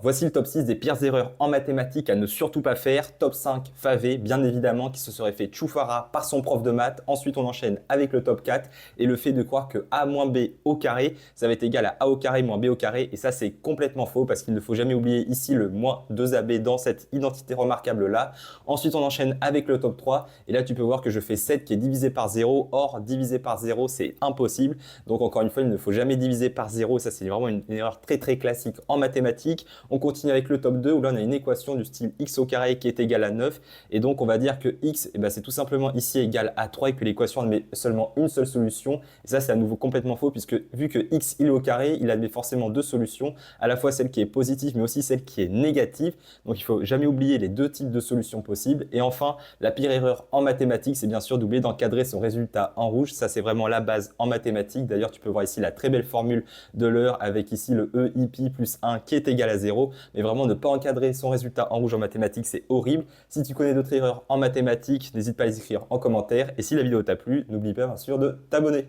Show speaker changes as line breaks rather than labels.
Voici le top 6 des pires erreurs en mathématiques à ne surtout pas faire. Top 5, Favé, bien évidemment, qui se serait fait choufara par son prof de maths. Ensuite, on enchaîne avec le top 4 et le fait de croire que a moins b au carré, ça va être égal à a au carré moins b au carré. Et ça, c'est complètement faux parce qu'il ne faut jamais oublier ici le moins 2ab dans cette identité remarquable-là. Ensuite, on enchaîne avec le top 3. Et là, tu peux voir que je fais 7 qui est divisé par 0. Or, divisé par 0, c'est impossible. Donc, encore une fois, il ne faut jamais diviser par 0. Ça, c'est vraiment une erreur très, très classique en mathématiques. On continue avec le top 2 où là on a une équation du style x au carré qui est égal à 9 et donc on va dire que x c'est tout simplement ici égal à 3 et que l'équation admet seulement une seule solution et ça c'est à nouveau complètement faux puisque vu que x il est au carré il admet forcément deux solutions, à la fois celle qui est positive mais aussi celle qui est négative, donc il faut jamais oublier les deux types de solutions possibles. Et enfin la pire erreur en mathématiques c'est bien sûr d'oublier d'encadrer son résultat en rouge, ça c'est vraiment la base en mathématiques. D'ailleurs tu peux voir ici la très belle formule de l'heure avec ici le e i pi plus 1 qui est égal à 0. Mais vraiment ne pas encadrer son résultat en rouge en mathématiques, c'est horrible. Si tu connais d'autres erreurs en mathématiques, n'hésite pas à les écrire en commentaire. Et si la vidéo t'a plu, n'oublie pas bien sûr de t'abonner.